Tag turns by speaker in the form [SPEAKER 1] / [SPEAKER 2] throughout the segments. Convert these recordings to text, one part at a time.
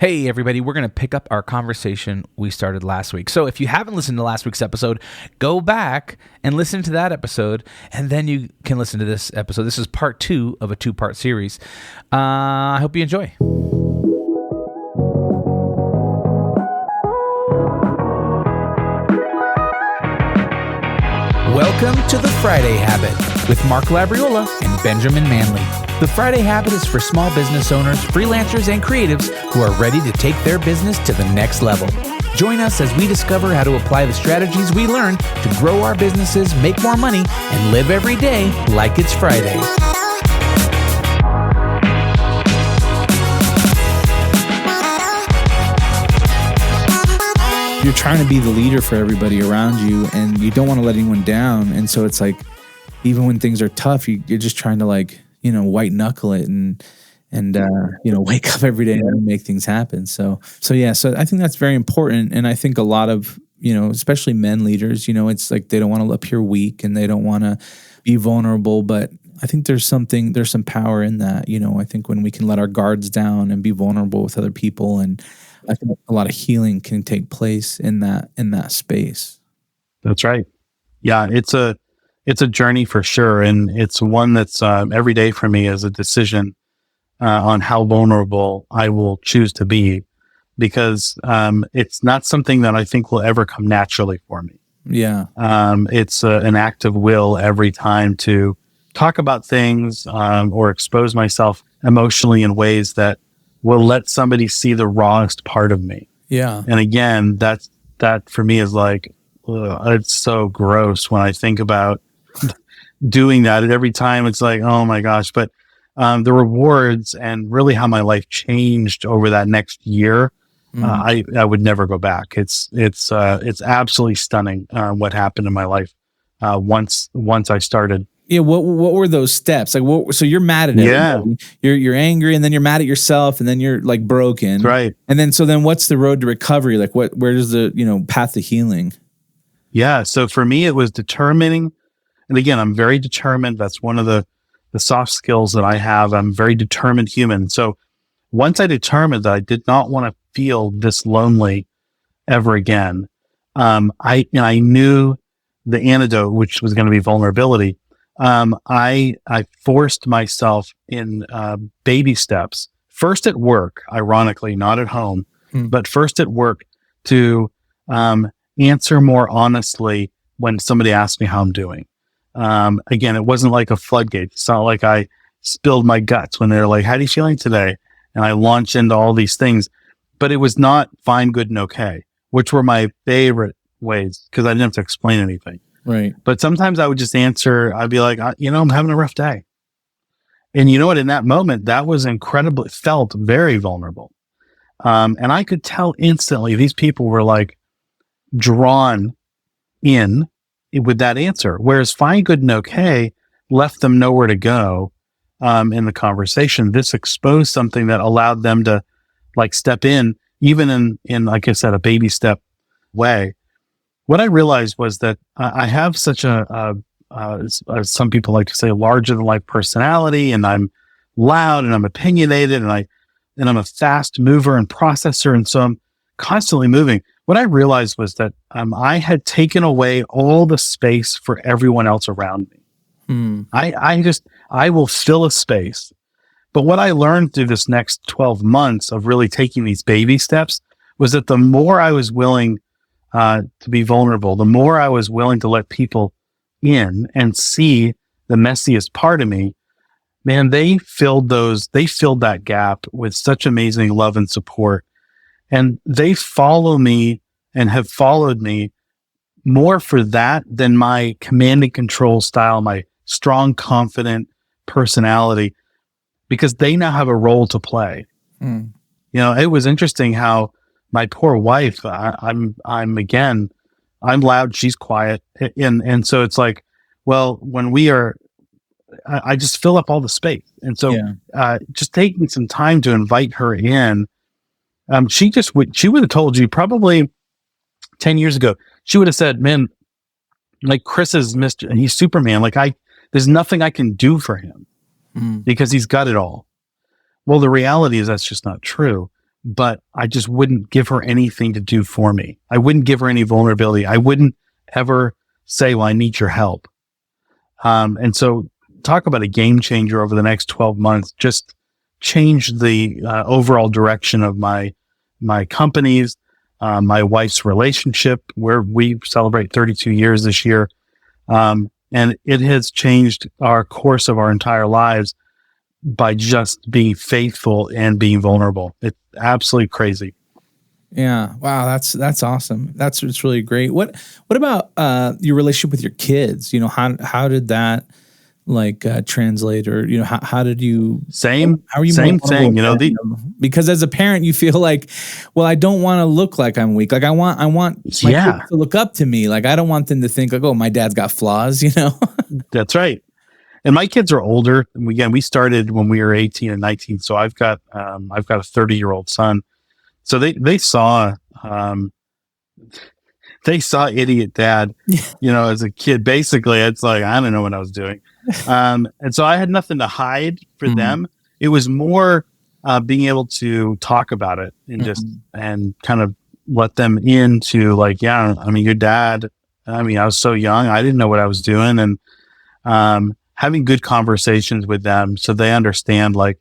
[SPEAKER 1] Hey, everybody, we're going to pick up our conversation we started last week. So if you haven't listened to last week's episode, go back and listen to that episode, and then you can listen to this episode. This is part 2 of a 2-part series. I hope you enjoy. Welcome to The Friday Habit with Mark Labriola and Benjamin Manley. The Friday Habit is for small business owners, freelancers, and creatives who are ready to take their business to the next level. Join us as we discover how to apply the strategies we learned to grow our businesses, make more money, and live every day like it's Friday.
[SPEAKER 2] You're trying to be the leader for everybody around you, and you don't want to let anyone down. And so it's like, even when things are tough, you're just trying to white knuckle it and wake up every day and make things happen. So I think that's very important. And I think a lot of, especially men leaders, it's like they don't want to appear weak and they don't want to be vulnerable. But I think there's some power in that. I think when we can let our guards down and be vulnerable with other people, and I think a lot of healing can take place in that space.
[SPEAKER 3] That's right. Yeah, it's a journey for sure, and it's one that's every day for me is a decision on how vulnerable I will choose to be, because it's not something that I think will ever come naturally for me.
[SPEAKER 2] Yeah,
[SPEAKER 3] it's an act of will every time to talk about things or expose myself emotionally in ways that will let somebody see the rawest part of me.
[SPEAKER 2] Yeah,
[SPEAKER 3] and again, that for me is like, it's so gross when I think about doing that. And every time it's like, oh my gosh. But the rewards and really how my life changed over that next year, I would never go back. It's absolutely stunning what happened in my life once I started.
[SPEAKER 2] Yeah, what were those steps? Like, so you're mad at everybody. Yeah. You're angry, and then you're mad at yourself, and then you're like broken.
[SPEAKER 3] Right.
[SPEAKER 2] And then what's the road to recovery? Like where does the path to healing?
[SPEAKER 3] Yeah. So for me, it was determining. And again, I'm very determined. That's one of the soft skills that I have. I'm a very determined human. So once I determined that I did not want to feel this lonely ever again, I knew the antidote, which was going to be vulnerability. I forced myself in baby steps, first at work, ironically, not at home, but first at work, to answer more honestly when somebody asked me how I'm doing. Again, it wasn't like a floodgate. It's not like I spilled my guts when they're like, how are you feeling today? And I launched into all these things, but it was not fine, good, and okay, which were my favorite ways because I didn't have to explain anything.
[SPEAKER 2] Right.
[SPEAKER 3] But sometimes I would just answer, I'd be like, I'm having a rough day. And you know what? In that moment, that was felt very vulnerable. And I could tell instantly these people were like drawn in with that answer. Whereas fine, good, and okay left them nowhere to go in the conversation. This exposed something that allowed them to like step in, even in like I said, a baby step way. What I realized was that I have such some people like to say, larger than life personality, and I'm loud and I'm opinionated and I'm a fast mover and processor. And so I'm constantly moving. What I realized was that I had taken away all the space for everyone else around me. I will fill a space. But what I learned through this next 12 months of really taking these baby steps was that the more I was willing to be vulnerable, the more I was willing to let people in and see the messiest part of me, man, they filled that gap with such amazing love and support. And they follow me and have followed me more for that than my command and control style, my strong, confident personality, because they now have a role to play. It was interesting how my poor wife, I'm loud, she's quiet. And so it's like, well, when we are, I just fill up all the space. And so just taking some time to invite her in, she would have told you probably 10 years ago, she would have said, man, like Chris is Mr. He's Superman. Like there's nothing I can do for him because he's got it all. Well, the reality is that's just not true. but I just wouldn't give her anything to do for me. I wouldn't give her any vulnerability. I wouldn't ever say, well, I need your help. And so talk about a game changer over the next 12 months, just change the overall direction of my companies, my wife's relationship, where we celebrate 32 years this year. And it has changed our course of our entire lives by just being faithful and being vulnerable. It's absolutely crazy.
[SPEAKER 2] Yeah. Wow. That's awesome. It's really great. What about your relationship with your kids? You know, how did that translate, or, you know, how did you, how are you
[SPEAKER 3] same thing, you know,
[SPEAKER 2] because as a parent, you feel like, well, I don't want to look like I'm weak. Like I want my kids to look up to me. Like, I don't want them to think like, oh, my dad's got flaws, you know?
[SPEAKER 3] That's right. And my kids are older. Again, we started when we were 18 and 19. So I've got a 30-year-old son. So they saw idiot dad, you know, as a kid. Basically, it's like, I don't know what I was doing. And so I had nothing to hide for them. It was more being able to talk about it and just and kind of let them into like, yeah, I mean, your dad, I mean, I was so young, I didn't know what I was doing. And having good conversations with them so they understand, like,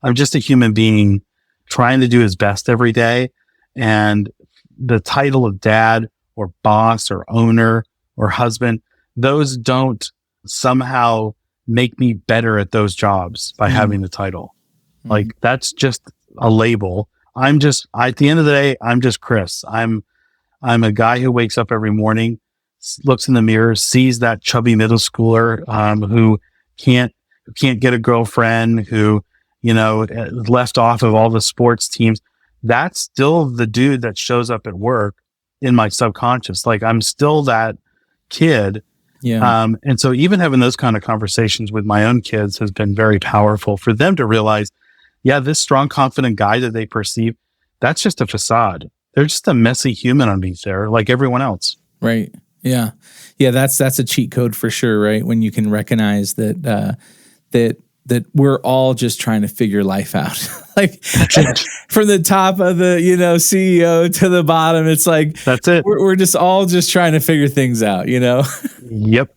[SPEAKER 3] I'm just a human being trying to do his best every day. And the title of dad or boss or owner or husband, those don't somehow make me better at those jobs by having the title. Like, that's just a label. At the end of the day, I'm just Chris. I'm a guy who wakes up every morning, looks in the mirror, sees that chubby middle schooler who can't get a girlfriend, who, you know, left off of all the sports teams. That's still the dude that shows up at work in my subconscious. Like, I'm still that kid.
[SPEAKER 2] Yeah.
[SPEAKER 3] And so even having those kind of conversations with my own kids has been very powerful for them to realize, yeah, this strong, confident guy that they perceive, that's just a facade. They're just a messy human underneath there, like everyone else.
[SPEAKER 2] Right. Yeah. Yeah. That's a cheat code for sure. Right. When you can recognize that we're all just trying to figure life out. Like from the top of the, you know, CEO to the bottom, it's like,
[SPEAKER 3] that's it.
[SPEAKER 2] We're just all just trying to figure things out, you know?
[SPEAKER 3] Yep.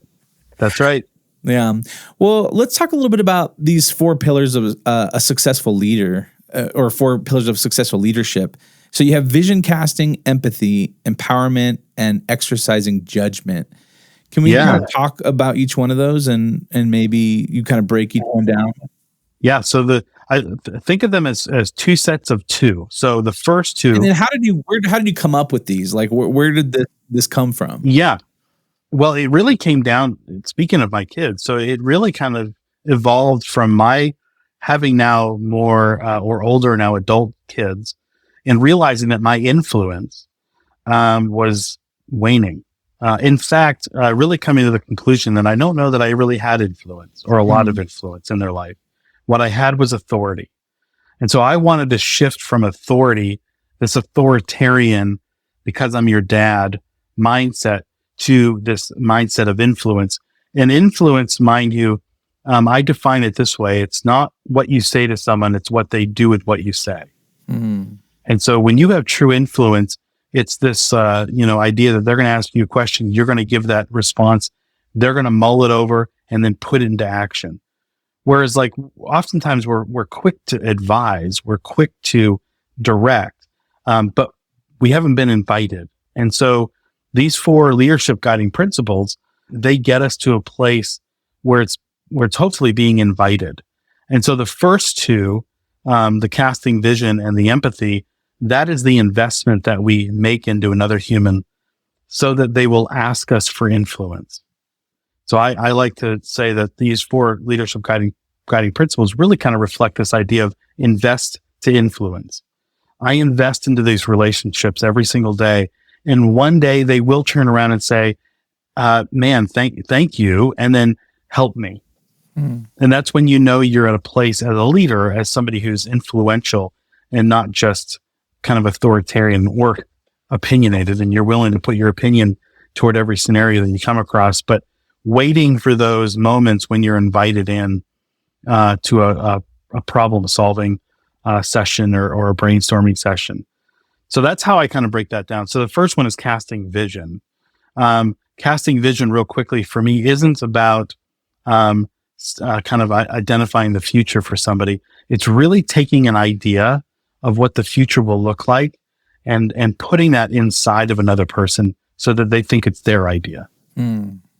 [SPEAKER 3] That's right.
[SPEAKER 2] Yeah. Well, let's talk a little bit about these 4 pillars of a successful leader, or 4 pillars of successful leadership. So you have vision casting, empathy, empowerment, and exercising judgment. Can we kind of talk about each one of those and maybe you kind of break each one down?
[SPEAKER 3] Yeah. So I think of them as 2 sets of 2. So the first 2.
[SPEAKER 2] And then how did you come up with these? Like where did this come from?
[SPEAKER 3] Yeah. Well, it really came down, speaking of my kids, so it really kind of evolved from my having now more or older now adult kids and realizing that my influence was waning. In fact, really coming to the conclusion that I don't know that I really had influence or a lot of influence in their life. What I had was authority. And so I wanted to shift from authority, this authoritarian, because I'm your dad mindset, to this mindset of influence. And influence, mind you, I define it this way. It's not what you say to someone, it's what they do with what you say. And so when you have true influence, it's this, idea that they're going to ask you a question. You're going to give that response. They're going to mull it over and then put it into action. Whereas like oftentimes we're quick to advise, we're quick to direct, but we haven't been invited. And so these 4 leadership guiding principles, they get us to a place where it's hopefully being invited. And so the first 2, the casting vision and the empathy, that is the investment that we make into another human so that they will ask us for influence. So I like to say that these 4 leadership guiding principles really kind of reflect this idea of invest to influence. I invest into these relationships every single day. And one day they will turn around and say, man, thank you. And then help me. And that's when you know you're at a place as a leader, as somebody who's influential and not just kind of authoritarian or opinionated, and you're willing to put your opinion toward every scenario that you come across, but waiting for those moments when you're invited in to a problem solving session or a brainstorming session. So that's how I kind of break that down. So the first one is casting vision. Casting vision real quickly for me isn't about kind of identifying the future for somebody. It's really taking an idea of what the future will look like and putting that inside of another person so that they think it's their idea.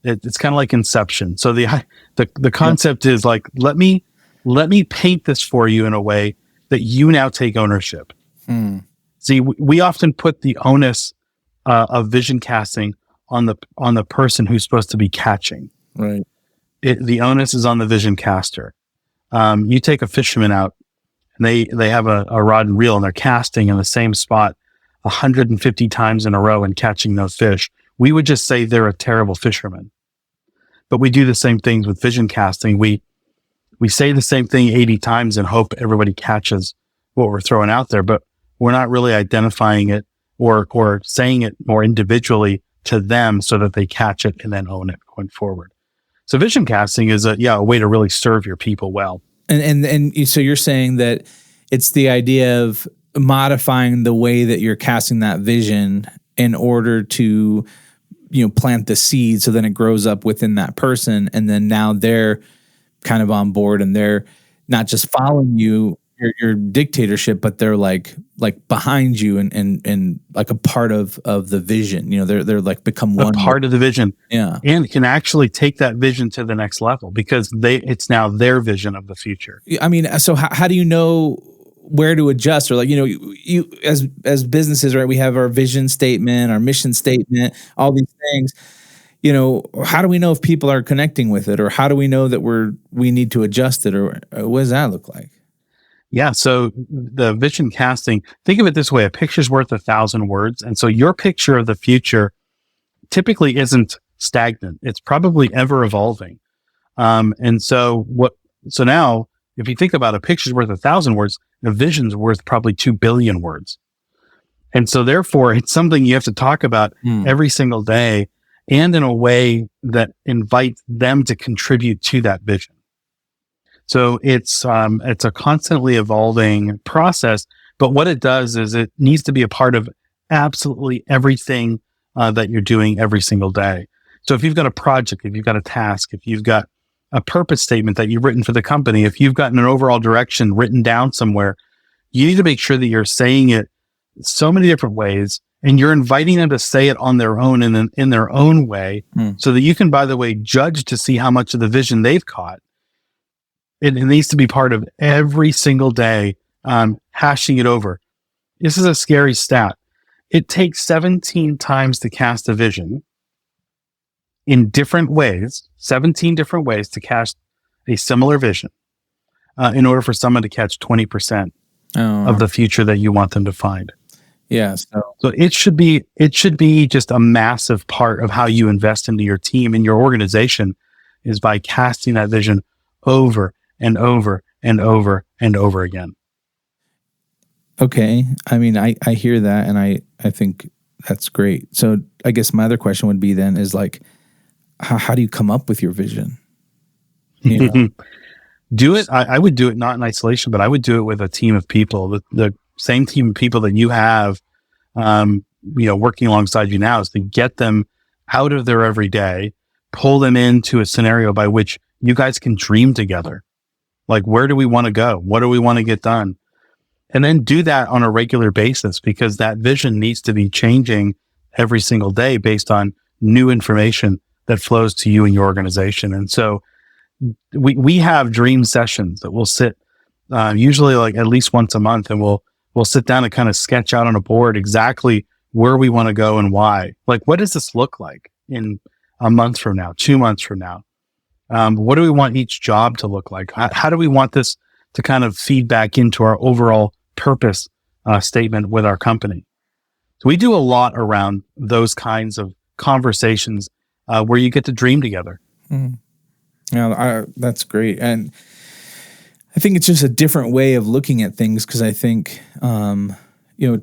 [SPEAKER 3] It's kind of like Inception. So the concept is like, let me paint this for you in a way that you now take ownership. See, we often put the onus of vision casting on the person who's supposed to be catching.
[SPEAKER 2] Right.
[SPEAKER 3] The onus is on the vision caster. You take a fisherman out, and they have a rod and reel, and they're casting in the same spot 150 times in a row and catching no fish. We would just say they're a terrible fisherman. But we do the same things with vision casting. We say the same thing 80 times and hope everybody catches what we're throwing out there, but we're not really identifying it or saying it more individually to them so that they catch it and then own it going forward. So vision casting is a way to really serve your people well.
[SPEAKER 2] And so you're saying that it's the idea of modifying the way that you're casting that vision in order to, plant the seed so then it grows up within that person. And then now they're kind of on board and they're not just following you, your dictatorship, but they're like behind you and like a part of the vision. They're like become one
[SPEAKER 3] part of the vision.
[SPEAKER 2] Yeah.
[SPEAKER 3] And can actually take that vision to the next level because it's now their vision of the future.
[SPEAKER 2] I mean, so how do you know where to adjust? Or like, you as businesses, right? We have our vision statement, our mission statement, all these things. How do we know if people are connecting with it, or how do we know that we need to adjust it, or what does that look like?
[SPEAKER 3] Yeah. So the vision casting, think of it this way: a picture's worth 1,000 words. And so your picture of the future typically isn't stagnant. It's probably ever evolving. So now if you think about a picture's worth 1,000 words, a vision's worth probably 2 billion words. And so therefore it's something you have to talk about every single day and in a way that invites them to contribute to that vision. So it's a constantly evolving process, but what it does is it needs to be a part of absolutely everything that you're doing every single day. So if you've got a project, if you've got a task, if you've got a purpose statement that you've written for the company, if you've got an overall direction written down somewhere, you need to make sure that you're saying it so many different ways and you're inviting them to say it on their own and in their own way so that you can, by the way, judge to see how much of the vision they've caught. It needs to be part of every single day, hashing it over. This is a scary stat. It takes 17 times to cast a vision in different ways, 17 different ways to cast a similar vision in order for someone to catch 20% of the future that you want them to find.
[SPEAKER 2] Yeah.
[SPEAKER 3] So it should be just a massive part of how you invest into your team and your organization is by casting that vision over and over and over and over again.
[SPEAKER 2] Okay. I mean, I hear that and I think that's great. So I guess my other question would be then is like, how do you come up with your vision?
[SPEAKER 3] Do it. I would do it not in isolation, but I would do it with a team of people. The same team of people that you have, working alongside you now is to get them out of their everyday, pull them into a scenario by which you guys can dream together. Like, where do we want to go? What do we want to get done? And then do that on a regular basis because that vision needs to be changing every single day based on new information that flows to you and your organization. And so we have dream sessions that we'll sit, usually like at least once a month, and we'll sit down and kind of sketch out on a board exactly where we want to go and why. Like, what does this look like in a month from now, 2 months from now? What do we want each job to look like? How do we want this to kind of feed back into our overall purpose statement with our company? So we do a lot around those kinds of conversations where you get to dream together.
[SPEAKER 2] Yeah, that's great. And I think it's just a different way of looking at things because I think,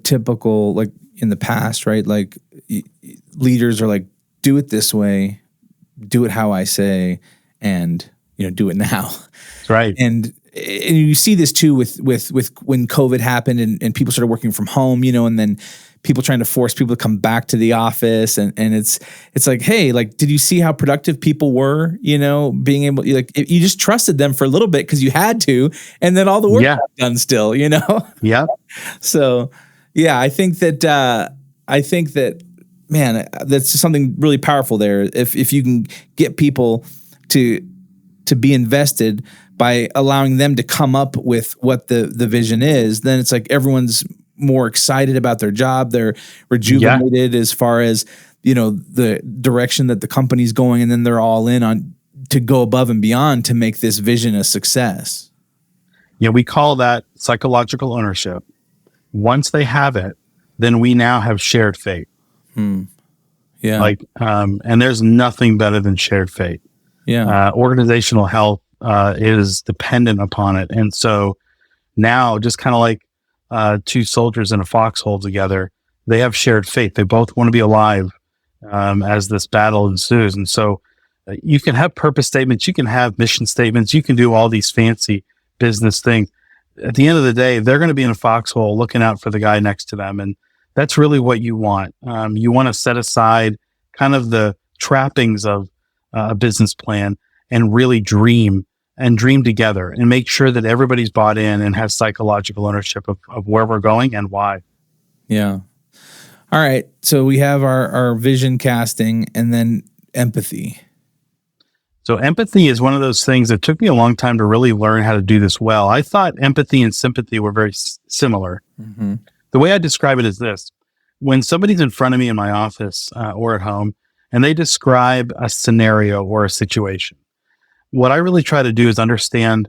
[SPEAKER 2] typical, like in the past, right? Like leaders are like, do it this way, do it how I say, and, do it now.
[SPEAKER 3] That's right.
[SPEAKER 2] And and you see this too with when COVID happened and people started working from home, and then people trying to force people to come back to the office. And it's like, hey, like, did you see how productive people were, being able, like, you just trusted them for a little bit because you had to, and then all the work got done still,
[SPEAKER 3] Yeah.
[SPEAKER 2] So yeah, I think that, man, that's something really powerful there. If you can get people to be invested by allowing them to come up with what the vision is, then it's like everyone's more excited about their job. They're rejuvenated as far as, the direction that the company's going, and then they're all in on to go above and beyond to make this vision a success.
[SPEAKER 3] Yeah, we call that psychological ownership. Once they have it, then we now have shared fate.
[SPEAKER 2] Yeah.
[SPEAKER 3] And there's nothing better than shared fate.
[SPEAKER 2] Yeah.
[SPEAKER 3] Organizational health is dependent upon it. And so now, just kind of like two soldiers in a foxhole together, they have shared fate. They both want to be alive as this battle ensues. And so you can have purpose statements, you can have mission statements, you can do all these fancy business things. At the end of the day, they're going to be in a foxhole looking out for the guy next to them. And that's really what you want. You want to set aside kind of the trappings of a business plan and really dream together and make sure that everybody's bought in and has psychological ownership of where we're going and why.
[SPEAKER 2] Yeah. All right. So we have our vision casting and then empathy.
[SPEAKER 3] So empathy is one of those things that took me a long time to really learn how to do this well. I thought empathy and sympathy were very similar.
[SPEAKER 2] Mm-hmm.
[SPEAKER 3] The way I describe it is this. When somebody's in front of me in my office or at home, and they describe a scenario or a situation, what I really try to do is understand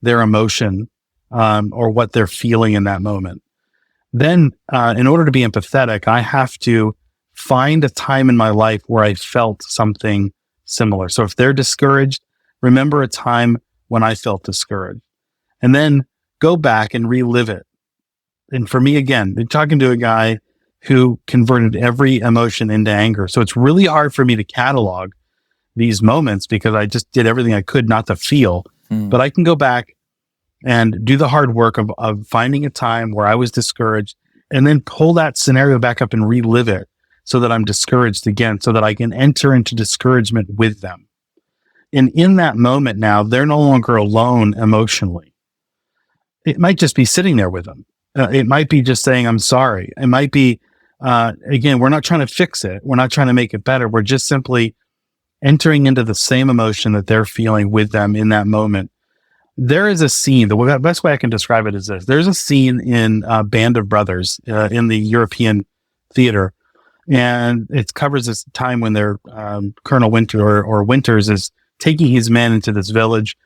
[SPEAKER 3] their emotion or what they're feeling in that moment. Then, in order to be empathetic, I have to find a time in my life where I felt something similar. So if they're discouraged, remember a time when I felt discouraged, and then go back and relive it. And for me, again, I'm talking to a guy who converted every emotion into anger. So it's really hard for me to catalog these moments because I just did everything I could not to feel. But I can go back and do the hard work of finding a time where I was discouraged and then pull that scenario back up and relive it so that I'm discouraged again, so that I can enter into discouragement with them. And in that moment now, they're no longer alone emotionally. It might just be sitting there with them. It might be just saying, I'm sorry. It might be, again, we're not trying to fix it. We're not trying to make it better. We're just simply entering into the same emotion that they're feeling with them in that moment. There is a scene, the best way I can describe it is this. There's a scene in Band of Brothers in the European theater, and it covers this time when they're Colonel Winter or Winters is taking his men into this village,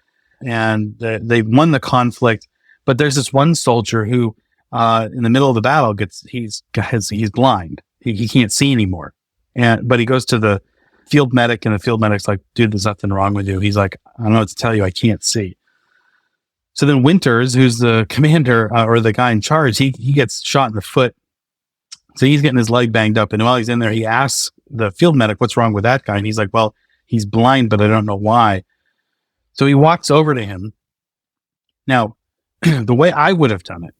[SPEAKER 3] and they've won the conflict. But there's this one soldier who, in the middle of the battle, he's blind. He can't see anymore, but he goes to the field medic, and the field medic's like, "Dude, there's nothing wrong with you." He's like, "I don't know what to tell you. I can't see." So then Winters, who's the commander or the guy in charge, he gets shot in the foot. So he's getting his leg banged up. And while he's in there, he asks the field medic, what's wrong with that guy? And he's like, well, he's blind, but I don't know why. So he walks over to him. Now, the way I would have done it,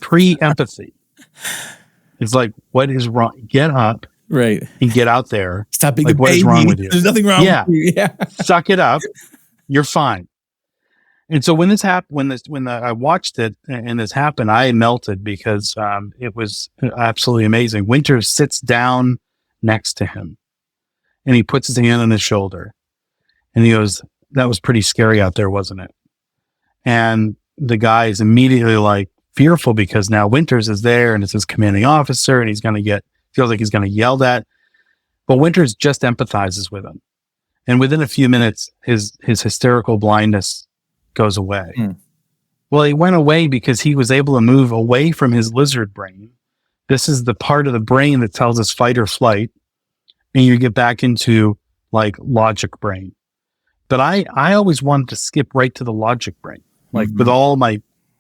[SPEAKER 3] pre-empathy, is like, what is wrong? Get up.
[SPEAKER 2] Right.
[SPEAKER 3] And get out there.
[SPEAKER 2] Stop being
[SPEAKER 3] like, what is wrong with you?
[SPEAKER 2] There's nothing wrong with you. Yeah.
[SPEAKER 3] Suck it up. You're fine. And so when this happened, when I watched it and this happened, I melted because it was absolutely amazing. Winters sits down next to him and he puts his hand on his shoulder and he goes, "That was pretty scary out there, wasn't it?" And the guy is immediately like fearful because now Winters is there and it's his commanding officer and feels like he's going to get yelled at. But Winters just empathizes with him. And within a few minutes, his hysterical blindness goes away. Well, he went away because he was able to move away from his lizard brain. This is the part of the brain that tells us fight or flight. And you get back into like logic brain. But I always wanted to skip right to the logic brain. Like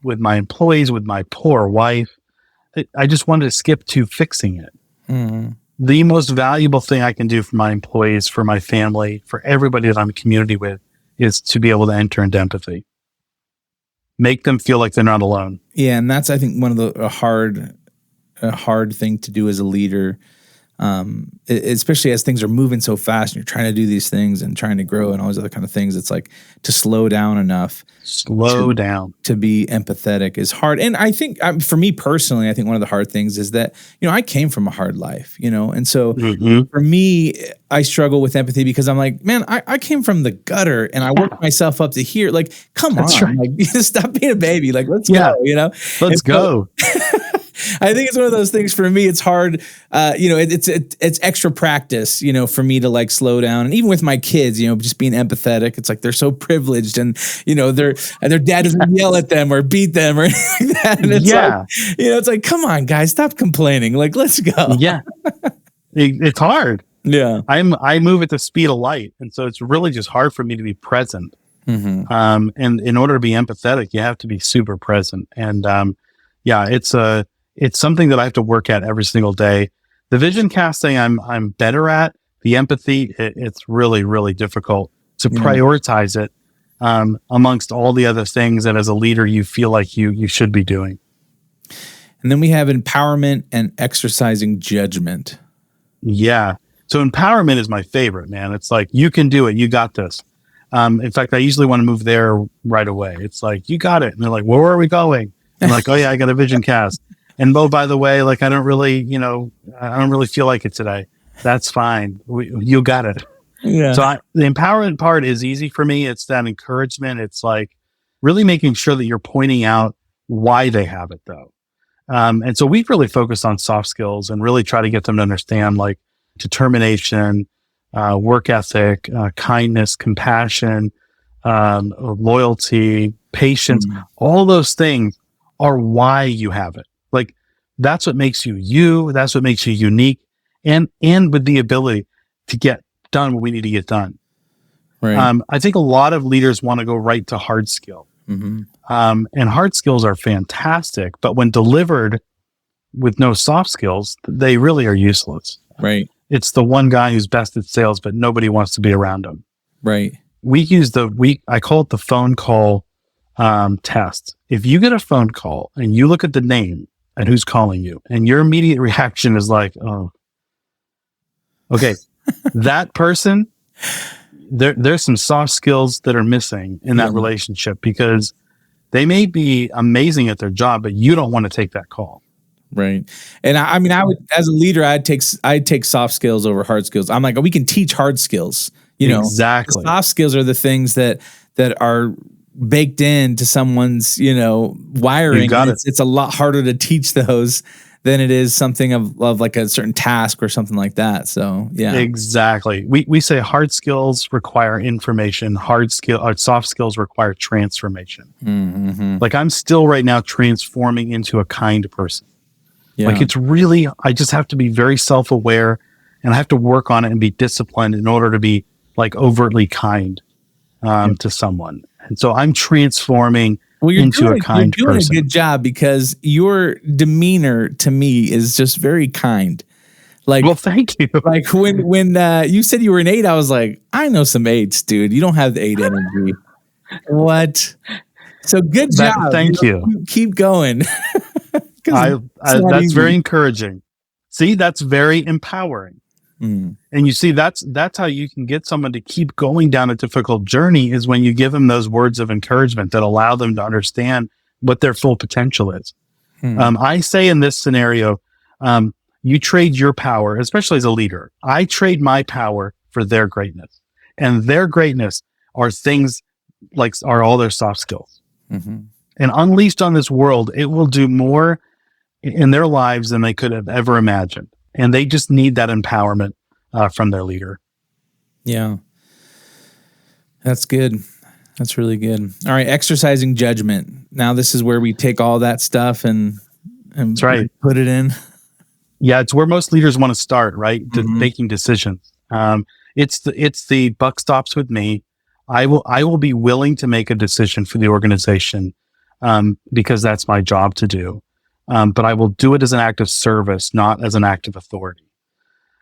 [SPEAKER 3] with my employees, with my poor wife, I just wanted to skip to fixing it. The most valuable thing I can do for my employees, for my family, for everybody that I'm in community with, is to be able to enter into empathy. make them feel like they're not alone.
[SPEAKER 2] Yeah, and that's, I think, one of the a hard thing to do as a leader, especially as things are moving so fast and you're trying to do these things and trying to grow and all these other kind of things. It's like to slow down enough.
[SPEAKER 3] Slow down.
[SPEAKER 2] To be empathetic is hard. And I think for me personally, I think one of the hard things is that, I came from a hard life, and so for me, I struggle with empathy because I'm like, man, I came from the gutter and I worked myself up to here. Like, come on,
[SPEAKER 3] right.
[SPEAKER 2] like, stop being a baby. Like, let's go,
[SPEAKER 3] Let's go.
[SPEAKER 2] I think it's one of those things for me. It's hard. It's extra practice, for me to like slow down. And even with my kids, just being empathetic, it's like they're so privileged and, their dad doesn't yell at them or beat them or anything like that. And it's like, it's like, come on, guys, stop complaining. Like, let's go.
[SPEAKER 3] Yeah. It's hard.
[SPEAKER 2] Yeah.
[SPEAKER 3] I move at the speed of light. And so it's really just hard for me to be present. And in order to be empathetic, you have to be super present. And, it's something that I have to work at every single day. The vision casting, I'm better at. The empathy, it's really, really difficult to prioritize it amongst all the other things that as a leader you feel like you should be doing.
[SPEAKER 2] And then we have empowerment and exercising judgment.
[SPEAKER 3] Yeah. So empowerment is my favorite, man. It's like, you can do it. You got this. In fact, I usually want to move there right away. It's like, you got it. And they're like, well, where are we going? I'm like, oh yeah, I got a vision cast. And by the way, like, I don't really feel like it today. That's fine. You got it.
[SPEAKER 2] Yeah.
[SPEAKER 3] So the empowerment part is easy for me. It's that encouragement. It's like really making sure that you're pointing out why they have it though. And so we've really focused on soft skills and really try to get them to understand like determination, work ethic, kindness, compassion, loyalty, patience, all those things are why you have it. Like, that's what makes you, that's what makes you unique, and with the ability to get done what we need to get done.
[SPEAKER 2] Right.
[SPEAKER 3] I think a lot of leaders want to go right to hard skill. And hard skills are fantastic, but when delivered with no soft skills, they really are useless.
[SPEAKER 2] Right.
[SPEAKER 3] It's the one guy who's best at sales, but nobody wants to be around him.
[SPEAKER 2] Right.
[SPEAKER 3] I call it the phone call test. If you get a phone call and you look at the name and who's calling you, and your immediate reaction is like, oh, okay, that person, there's some soft skills that are missing in that relationship, because they may be amazing at their job, but you don't want to take that call.
[SPEAKER 2] Right. And I mean, I would, as a leader, I'd take soft skills over hard skills. I'm like, we can teach hard skills,
[SPEAKER 3] Exactly.
[SPEAKER 2] The soft skills are the things that are baked into someone's, wiring. It's a lot harder to teach those than it is something of like a certain task or something like that. So yeah.
[SPEAKER 3] Exactly. We say hard skills require information, soft skills require transformation. Like, I'm still right now transforming into a kind person. Yeah. Like, it's really, I just have to be very self-aware, and I have to work on it and be disciplined in order to be like overtly kind to someone. And so I'm transforming into a kind person. You're doing
[SPEAKER 2] a good job, because your demeanor to me is just very kind. Like,
[SPEAKER 3] well, thank you.
[SPEAKER 2] Like when you said you were an 8, I was like, I know some 8s, dude. You don't have the 8 energy. What? So good job.
[SPEAKER 3] Thank you.
[SPEAKER 2] Keep going.
[SPEAKER 3] That's very encouraging. See, that's very empowering. And you see, that's how you can get someone to keep going down a difficult journey, is when you give them those words of encouragement that allow them to understand what their full potential is. I say in this scenario, you trade your power, especially as a leader. I trade my power for their greatness, and their greatness are things like are all their soft skills. And unleashed on this world, it will do more in their lives than they could have ever imagined. And they just need that empowerment from their leader. Yeah.
[SPEAKER 2] That's good. That's really good. All right. Exercising judgment. Now this is where we take all that stuff and
[SPEAKER 3] that's right.
[SPEAKER 2] Put it in.
[SPEAKER 3] Yeah. It's where most leaders want to start, right? Making decisions. It's the buck stops with me. I will be willing to make a decision for the organization because that's my job to do. But I will do it as an act of service, not as an act of authority.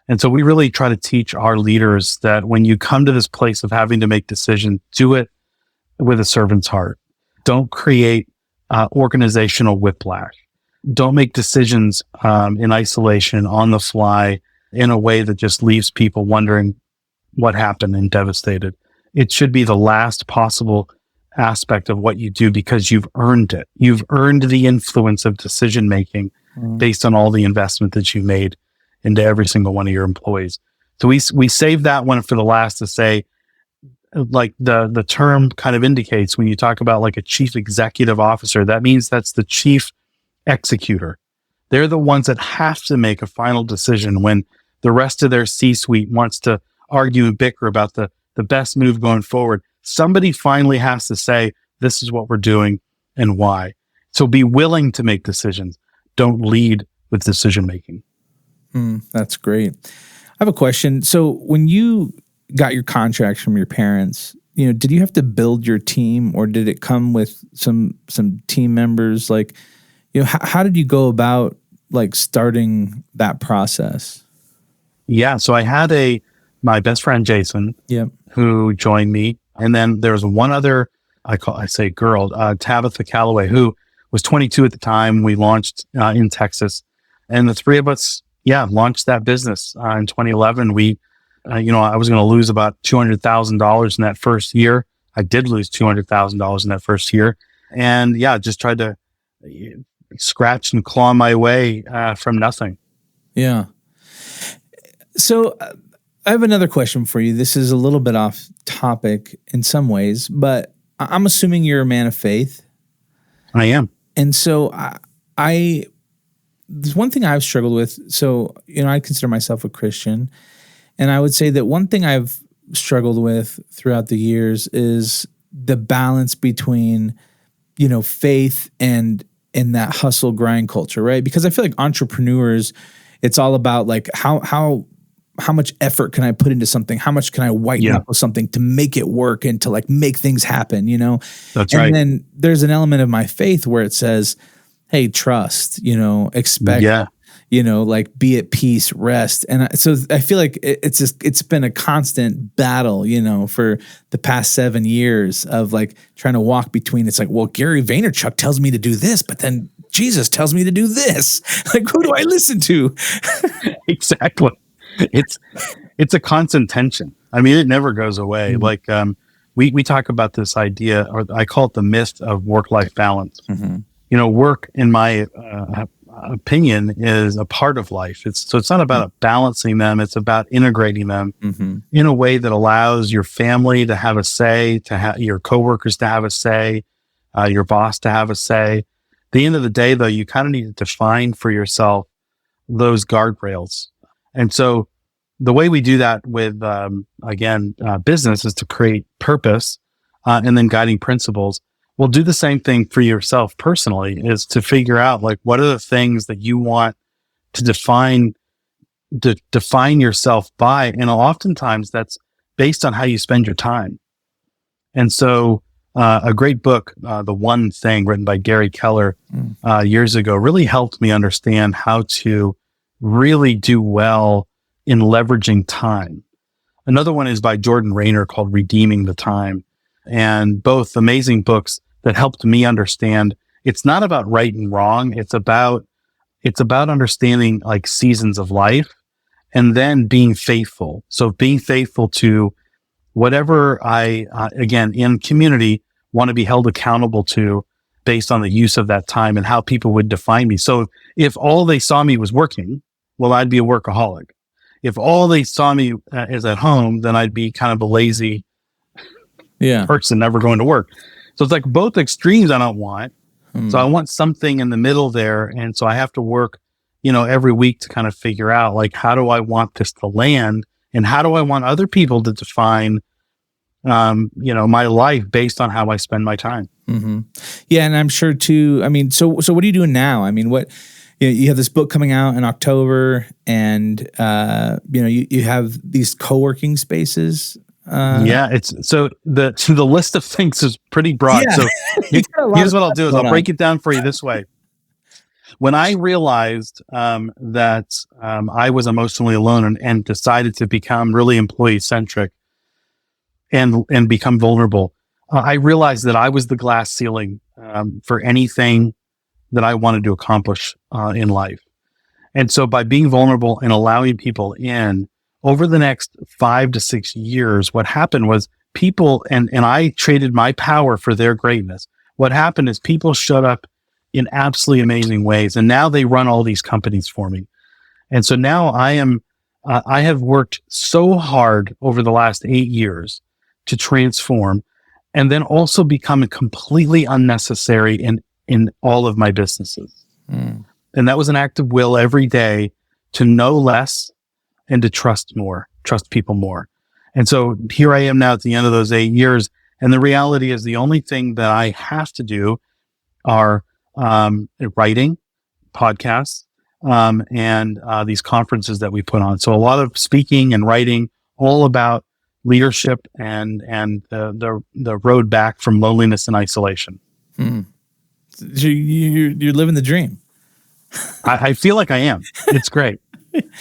[SPEAKER 3] And so we really try to teach our leaders that when you come to this place of having to make decisions, do it with a servant's heart. Don't create organizational whiplash. Don't make decisions in isolation on the fly in a way that just leaves people wondering what happened and devastated. It should be the last possible aspect of what you do because you've earned it. You've earned the influence of decision making based on all the investment that you made into every single one of your employees. So we save that one for the last to say, like the term kind of indicates when you talk about like a chief executive officer, that means that's the chief executor. They're the ones that have to make a final decision when the rest of their C-suite wants to argue and bicker about the best move going forward. Somebody finally has to say, this is what we're doing and why. So be willing to make decisions. Don't lead with decision making.
[SPEAKER 2] That's great. I have a question. So when you got your contracts from your parents, did you have to build your team, or did it come with some team members? Like, how did you go about like starting that process?
[SPEAKER 3] Yeah. So I had my best friend, Jason, who joined me. And then there was one other, I say girl, Tabitha Calloway, who was 22 at the time. We launched in Texas, and the three of us, launched that business in 2011. We, I was going to lose about $200,000 in that first year. I did lose $200,000 in that first year, and just tried to scratch and claw my way from nothing.
[SPEAKER 2] Yeah. So I have another question for you. This is a little bit off topic in some ways, but I'm assuming you're a man of faith.
[SPEAKER 3] I am.
[SPEAKER 2] And so there's one thing I've struggled with. So, I consider myself a Christian, and I would say that one thing I've struggled with throughout the years is the balance between, faith and that hustle grind culture, right? Because I feel like entrepreneurs, it's all about like how much effort can I put into something? How much can I white knuckle something to make it work and to like make things happen,
[SPEAKER 3] That's right.
[SPEAKER 2] And then there's an element of my faith where it says, hey, trust, expect, like be at peace, rest. And so I feel like it's been a constant battle, for the past 7 years of like trying to walk between, it's like, well, Gary Vaynerchuk tells me to do this, but then Jesus tells me to do this. Like, who do I listen to?
[SPEAKER 3] Exactly. It's a constant tension. I mean, it never goes away. Mm-hmm. Like, we talk about this idea, or I call it the myth of work-life balance. Mm-hmm. Work, in my opinion, is a part of life. It's not about balancing them. It's about integrating them in a way that allows your family to have a say, your coworkers to have a say, your boss to have a say. At the end of the day, though, you kind of need to define for yourself those guardrails. And so the way we do that with, business is to create purpose and then guiding principles. We'll do the same thing for yourself personally, is to figure out like, what are the things that you want to define yourself by? And oftentimes that's based on how you spend your time. And so a great book, The One Thing, written by Gary Keller years ago, really helped me understand how to really do well in leveraging time. Another one is by Jordan Rayner called Redeeming the Time. And both amazing books that helped me understand it's not about right and wrong. It's about understanding like seasons of life and then being faithful. So being faithful to whatever I, in community, want to be held accountable to based on the use of that time and how people would define me. So if all they saw me was working, well, I'd be a workaholic. If all they saw me is at home, then I'd be kind of a lazy person, never going to work. So it's like both extremes I don't want. So I want something in the middle there. And so I have to work, every week to kind of figure out like, how do I want this to land? And how do I want other people to define, my life based on how I spend my time?
[SPEAKER 2] Mm-hmm. Yeah. And I'm sure too, I mean, so what are you doing now? I mean, you have this book coming out in October, and, you have these co-working spaces.
[SPEAKER 3] It's so the list of things is pretty broad. Yeah. So here's what I'll do is I'll break it down for you this way. When I realized that I was emotionally alone and decided to become really employee-centric and become vulnerable, I realized that I was the glass ceiling for anything that I wanted to accomplish in life. And so by being vulnerable and allowing people in over the next 5 to 6 years, what happened was people, and I traded my power for their greatness. What happened is people showed up in absolutely amazing ways. And now they run all these companies for me. And so now I have worked so hard over the last 8 years to transform and then also become completely unnecessary in all of my businesses. And that was an act of will every day to know less and to trust people more. And so here I am now at the end of those 8 years. And the reality is the only thing that I have to do are writing, podcasts, and these conferences that we put on. So a lot of speaking and writing, all about leadership and the road back from loneliness and isolation.
[SPEAKER 2] You're living the dream.
[SPEAKER 3] I feel like I am. It's great.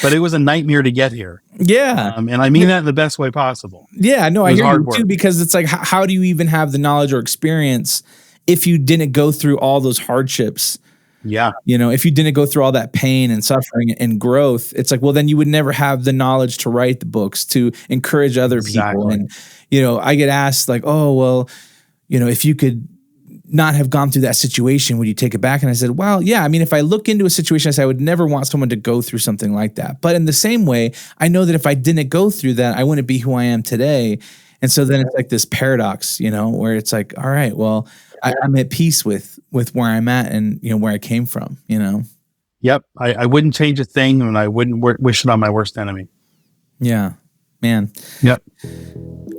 [SPEAKER 3] But it was a nightmare to get here.
[SPEAKER 2] Yeah.
[SPEAKER 3] And I mean that in the best way possible.
[SPEAKER 2] Yeah, no, I hear
[SPEAKER 3] hard
[SPEAKER 2] you
[SPEAKER 3] work.
[SPEAKER 2] too, because it's like, how do you even have the knowledge or experience if you didn't go through all those hardships?
[SPEAKER 3] Yeah.
[SPEAKER 2] You know, if you didn't go through all that pain and suffering and growth, it's like, well, then you would never have the knowledge to write the books, to encourage other people. And, you know, I get asked like, oh, well, you know, if you could not have gone through that situation, would you take it back? And I said, well, yeah, I mean, if I look into a situation, I say I would never want someone to go through something like that. But in the same way, I know that if I didn't go through that, I wouldn't be who I am today. And so then it's like this paradox, you know, where it's like, all right, well, I'm at peace with where I'm at and, you know, where I came from, you know?
[SPEAKER 3] Yep. I wouldn't change a thing, and I wouldn't wish it on my worst enemy.
[SPEAKER 2] Yeah, man.
[SPEAKER 3] Yep.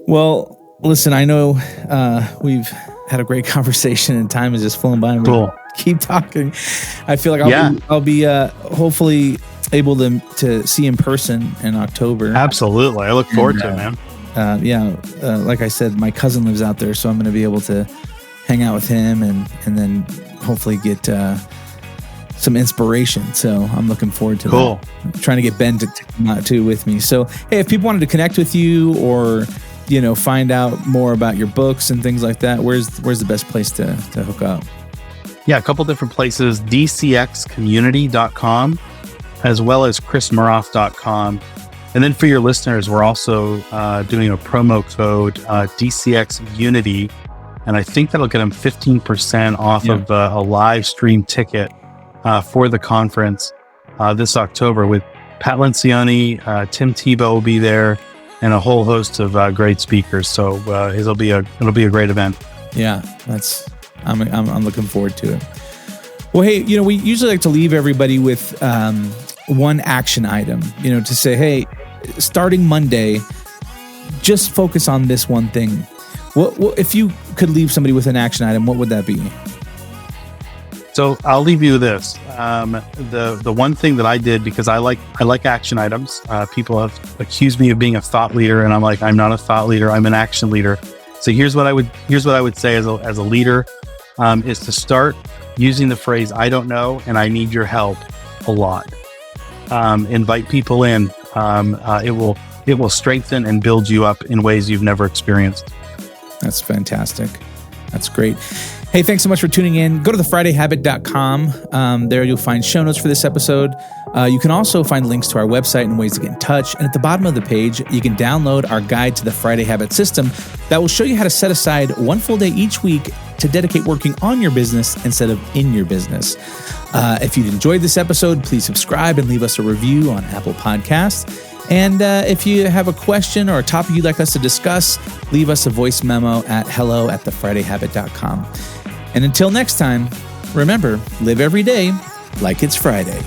[SPEAKER 2] Well, listen, I know we've had a great conversation and time is just flown by.
[SPEAKER 3] Cool.
[SPEAKER 2] Keep talking. I feel like I'll be hopefully able to see in person in October.
[SPEAKER 3] Absolutely. I look forward to it, man.
[SPEAKER 2] Like I said, my cousin lives out there, so I'm going to be able to hang out with him and then hopefully get some inspiration. So I'm looking forward to that. I'm trying to get Ben to come out too with me. So, hey, if people wanted to connect with you or, you know, find out more about your books and things like that, where's the best place to hook up?
[SPEAKER 3] Yeah, a couple different places, dcxcommunity.com as well as chrismeroff.com. And then for your listeners, we're also doing a promo code, DCXUnity, and I think that'll get them 15% off of a live stream ticket for the conference this October with Pat Lencioni, Tim Tebow will be there, and a whole host of great speakers. So it'll be a great event. Yeah,
[SPEAKER 2] I'm looking forward to it. Well, hey, you know, we usually like to leave everybody with one action item, you know, to say, hey, starting Monday, just focus on this one thing. What if you could leave somebody with an action item, what would that be?
[SPEAKER 3] So I'll leave you with this. The one thing that I did, because I like action items. People have accused me of being a thought leader, and I'm like, I'm not a thought leader. I'm an action leader. So here's what I would say as a leader, is to start using the phrase "I don't know" and "I need your help" a lot. Invite people in. It will strengthen and build you up in ways you've never experienced.
[SPEAKER 2] That's fantastic. That's great. Hey, thanks so much for tuning in. Go to thefridayhabit.com. There you'll find show notes for this episode. You can also find links to our website and ways to get in touch. And at the bottom of the page, you can download our guide to the Friday Habit system that will show you how to set aside one full day each week to dedicate working on your business instead of in your business. If you've enjoyed this episode, please subscribe and leave us a review on Apple Podcasts. And if you have a question or a topic you'd like us to discuss, leave us a voice memo at hello@thefridayhabit.com. And until next time, remember, live every day like it's Friday.